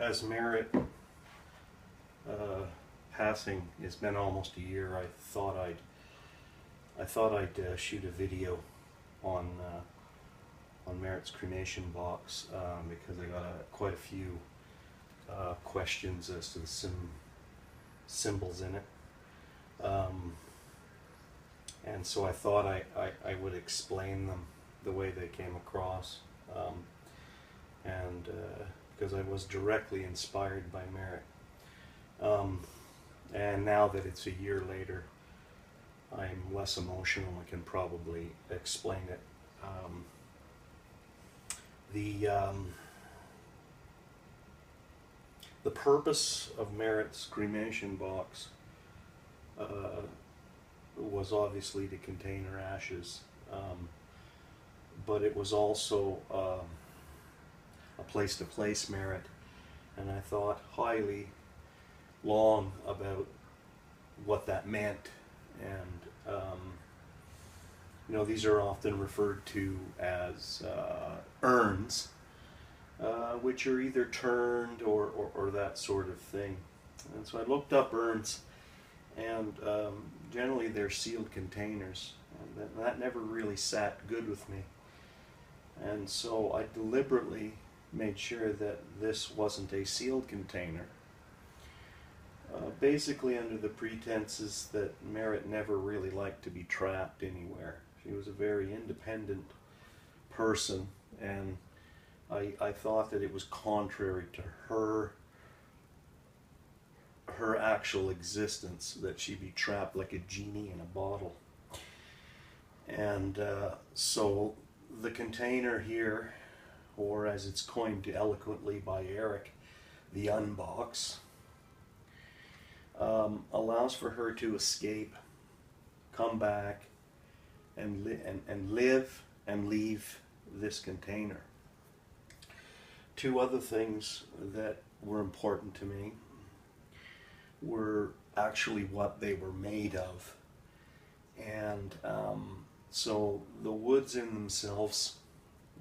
As Marit passing, it's been almost a year. I thought I'd shoot a video on Marit's cremation box because I got quite a few questions as to the symbols in it, and so I thought I would explain them the way they came across, and because I was directly inspired by Marit. And now that it's a year later, I'm less emotional. I can probably explain it. The purpose of Marit's cremation box was obviously to contain her ashes, but it was also a place to place Marit, and I thought highly long about what that meant. And you know, these are often referred to as urns, which are either turned or that sort of thing. And so I looked up urns, and generally they're sealed containers, and that never really sat good with me. And so I deliberately made sure that this wasn't a sealed container, basically under the pretenses that Marit never really liked to be trapped anywhere. She was a very independent person, and I thought that it was contrary to her actual existence that she be trapped like a genie in a bottle. And so the container here, or as it's coined eloquently by Eric, the UnBox, allows for her to escape, come back, and live and leave this container. Two other things that were important to me were actually what they were made of. And so the woods in themselves,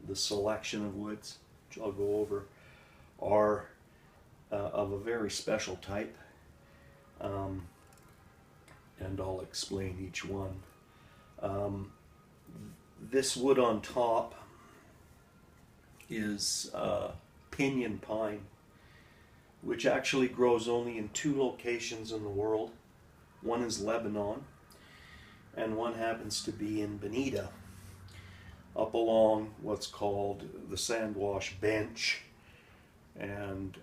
the selection of woods, which I'll go over, are of a very special type, and I'll explain each one. This wood on top is pinyon pine, which actually grows only in 2 locations in the world. One is Lebanon, and one happens to be in Bonita, up along what's called the Sandwash Bench and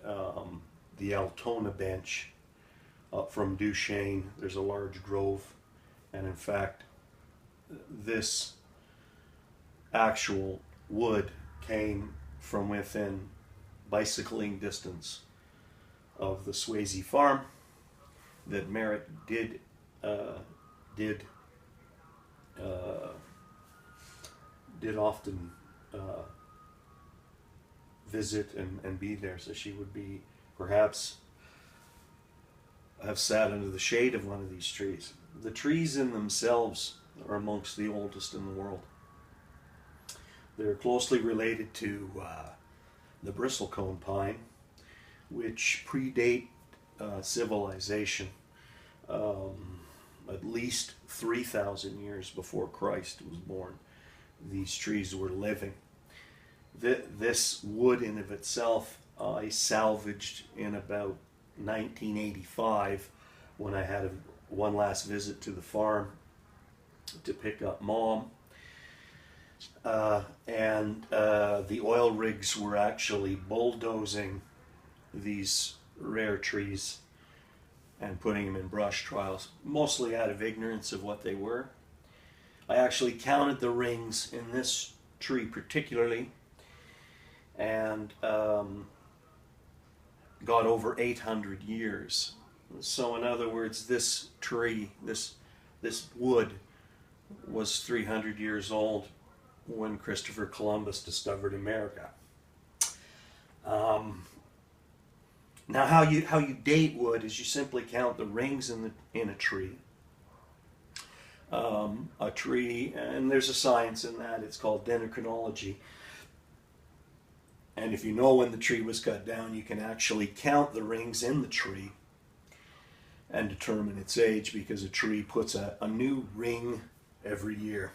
the Altona Bench. Up from Duchesne, there's a large grove, and in fact, this actual wood came from within bicycling distance of the Swayze farm that Marit did often visit and be there, so she would be perhaps have sat under the shade of one of these trees. The trees in themselves are amongst the oldest in the world. They're closely related to the bristlecone pine, which predate civilization, at least 3,000 years before Christ was born. These trees were living. This wood in of itself I salvaged in about 1985 when I had one last visit to the farm to pick up Mom. And the oil rigs were actually bulldozing these rare trees and putting them in brush trials, mostly out of ignorance of what they were. I actually counted the rings in this tree particularly, and got over 800 years. So in other words, this tree, this wood was 300 years old when Christopher Columbus discovered America. Now how you date wood is you simply count the rings in a tree. A tree, and there's a science in that, it's called dendrochronology. And if you know when the tree was cut down, you can actually count the rings in the tree and determine its age, because a tree puts a new ring every year.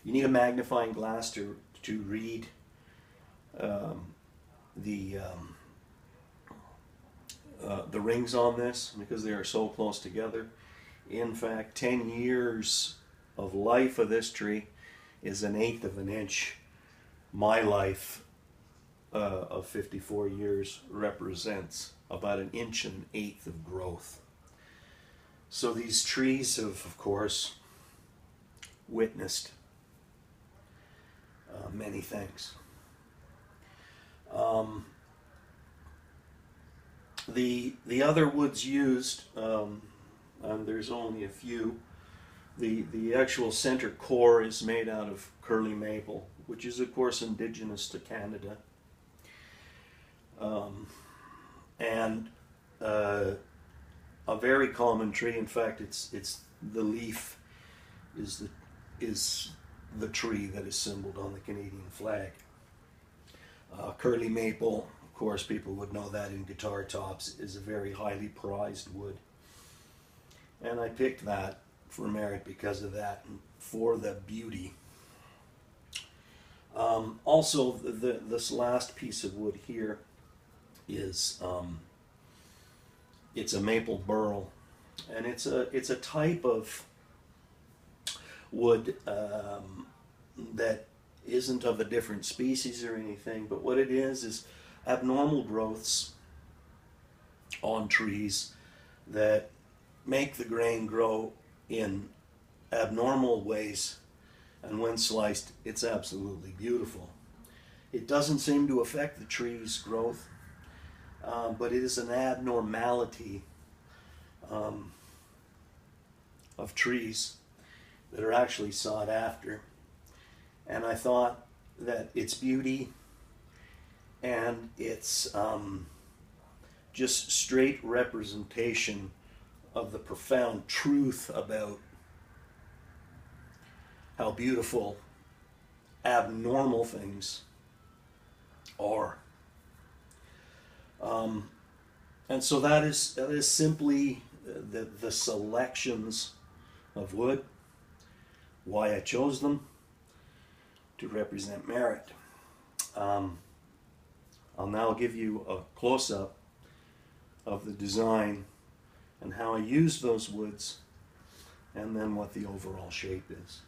You need a magnifying glass to read the rings on this, because they are so close together. In fact, 10 years of life of this tree is 1/8 of an inch. My life of 54 years represents about 1 1/8 inches of growth. So these trees have, of course, witnessed many things. The other woods used, and there's only a few. The actual center core is made out of curly maple, which is of course indigenous to Canada, and a very common tree. In fact, it's the leaf is the tree that is symboled on the Canadian flag. Curly maple, of course, people would know that in guitar tops, is a very highly prized wood. And I picked that for Marit because of that, and for the beauty. Also, this last piece of wood here is it's a maple burl, and it's a type of wood that isn't of a different species or anything, but what it is abnormal growths on trees that make the grain grow in abnormal ways, and when sliced, it's absolutely beautiful. It doesn't seem to affect the tree's growth, but it is an abnormality of trees that are actually sought after. And I thought that its beauty and its just straight representation of the profound truth about how beautiful abnormal things are. And so that is simply the selections of wood, why I chose them to represent Marit. I'll now give you a close-up of the design and how I used those woods, and then what the overall shape is.